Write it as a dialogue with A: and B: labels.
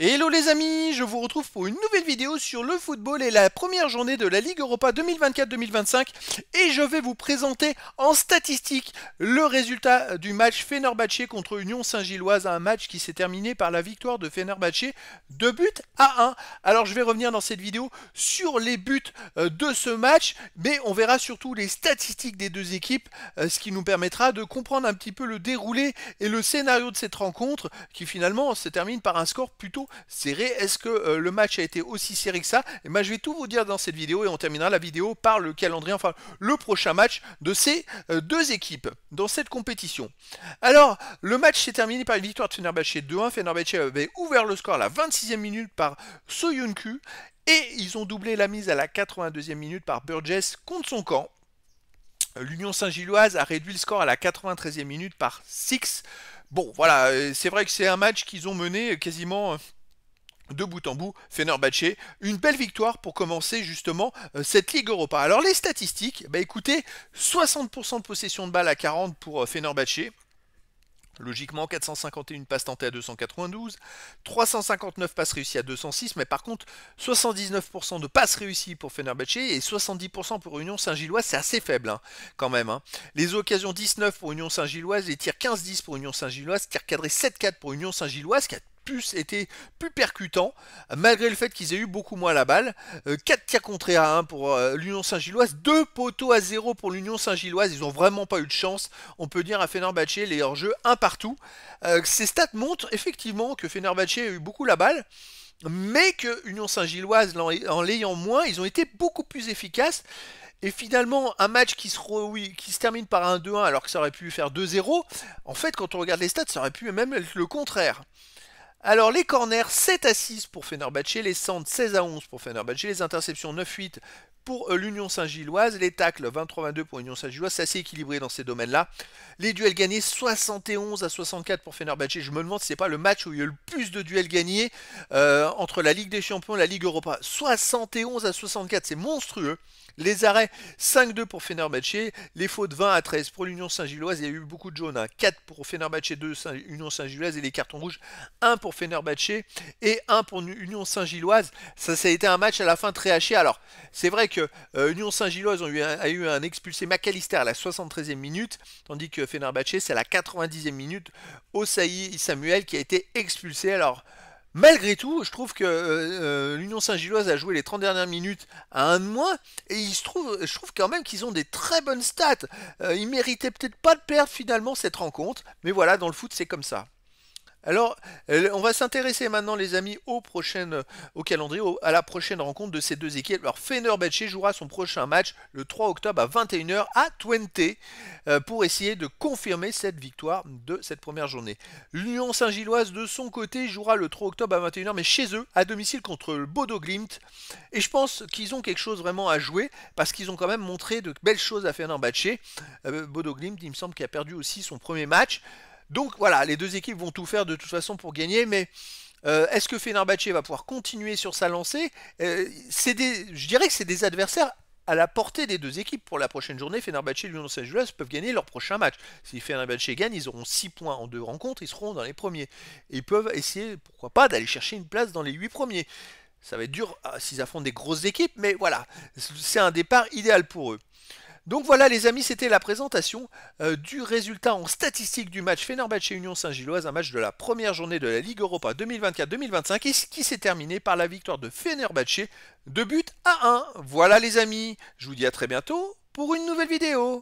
A: Hello les amis, je vous retrouve pour une nouvelle vidéo sur le football et la première journée de la Ligue Europa 2024-2025 et je vais vous présenter en statistiques le résultat du match Fenerbahçe contre Union Saint-Gilloise, un match qui s'est terminé par la victoire de Fenerbahçe 2 buts à 1. Alors je vais revenir dans cette vidéo sur les buts de ce match, mais on verra surtout les statistiques des deux équipes, ce qui nous permettra de comprendre un petit peu le déroulé et le scénario de cette rencontre qui finalement se termine par un score plutôt serré. Est-ce que le match a été aussi serré que ça? Et ben, je vais tout vous dire dans cette vidéo et on terminera la vidéo par le calendrier, enfin le prochain match de ces deux équipes dans cette compétition. Alors, le match s'est terminé par une victoire de Fenerbahçe 2-1. Fenerbahçe avait ouvert le score à la 26e minute par Soyuncu et ils ont doublé la mise à la 82e minute par Burgess contre son camp. L'Union Saint-Gilloise a réduit le score à la 93e minute par Six. Bon, voilà, c'est vrai que c'est un match qu'ils ont mené quasiment de bout en bout. Fenerbahçe, une belle victoire pour commencer justement cette Ligue Europa. Alors les statistiques, bah écoutez, 60% de possession de balle à 40 pour Fenerbahçe. Logiquement, 451 passes tentées à 292, 359 passes réussies à 206, mais par contre, 79% de passes réussies pour Fenerbahçe et 70% pour Union Saint-Gilloise, c'est assez faible hein, quand même. Hein. Les occasions 19 pour Union Saint-Gilloise, les tirs 15-10 pour Union Saint-Gilloise, tirs cadrés 7-4 pour Union Saint-Gilloise, qui a été plus percutant, malgré le fait qu'ils aient eu beaucoup moins la balle. 4 tirs contrés à 1 pour l'Union Saint-Gilloise, 2 poteaux à 0 pour l'Union Saint-Gilloise, ils n'ont vraiment pas eu de chance, on peut dire à Fenerbahçe, les hors-jeux, un partout. Ces stats montrent effectivement que Fenerbahçe a eu beaucoup la balle, mais que Union Saint-Gilloise, en l'ayant moins, ils ont été beaucoup plus efficaces. Et finalement, un match qui se termine par un 2-1 alors que ça aurait pu faire 2-0, en fait, quand on regarde les stats, ça aurait pu même être le contraire. Alors les corners 7-6 pour Fenerbahçe, les centres 16-11 pour Fenerbahçe, les interceptions 9-8 pour l'Union Saint-Gilloise, les tacles 23-22 pour l'Union Saint-Gilloise, c'est assez équilibré dans ces domaines-là. Les duels gagnés 71-64 pour Fenerbahçe, je me demande si c'est pas le match où il y a eu le plus de duels gagnés entre la Ligue des Champions et la Ligue Europa. 71-64, c'est monstrueux. Les arrêts 5-2 pour Fenerbahçe, les fautes 20-13 pour l'Union Saint-Gilloise, il y a eu beaucoup de jaunes, hein. 4 pour Fenerbahçe, 2 Union Saint-Gilloise et les cartons rouges 1 pour Fenerbahçe et 1 pour Union Saint-Gilloise. Ça a été un match à la fin très haché. Alors c'est vrai que Union Saint-Gilloise a eu un expulsé McAllister à la 73e minute, tandis que Fenerbahçe c'est à la 90e minute Osayi Samuel qui a été expulsé. Alors malgré tout, je trouve que l'Union Saint-Gilloise a joué les 30 dernières minutes à un de moins et je trouve quand même qu'ils ont des très bonnes stats. Ils méritaient peut-être pas de perdre finalement cette rencontre, mais voilà, dans le foot c'est comme ça. Alors, on va s'intéresser maintenant, les amis, au calendrier, à la prochaine rencontre de ces deux équipes. Alors, Fenerbahçe jouera son prochain match le 3 octobre à 21h à Twente pour essayer de confirmer cette victoire de cette première journée. L'Union Saint-Gilloise, de son côté, jouera le 3 octobre à 21h, mais chez eux, à domicile contre le Bodo Glimt. Et je pense qu'ils ont quelque chose vraiment à jouer parce qu'ils ont quand même montré de belles choses à Fenerbahçe. Bodo Glimt, il me semble qu'il a perdu aussi son premier match. Donc voilà, les deux équipes vont tout faire de toute façon pour gagner, mais est-ce que Fenerbahçe va pouvoir continuer sur sa lancée? Je dirais que c'est des adversaires à la portée des deux équipes pour la prochaine journée. Fenerbahçe et l'Union Saint-Gilloise peuvent gagner leur prochain match. Si Fenerbahçe gagne, ils auront 6 points en 2 rencontres, ils seront dans les premiers. Et ils peuvent essayer, pourquoi pas, d'aller chercher une place dans les 8 premiers. Ça va être dur s'ils affrontent des grosses équipes, mais voilà, c'est un départ idéal pour eux. Donc voilà les amis, c'était la présentation du résultat en statistique du match Fenerbahçe-Union Saint-Gilloise, un match de la première journée de la Ligue Europa 2024-2025 et qui s'est terminé par la victoire de Fenerbahçe 2 buts à 1. Voilà les amis, je vous dis à très bientôt pour une nouvelle vidéo.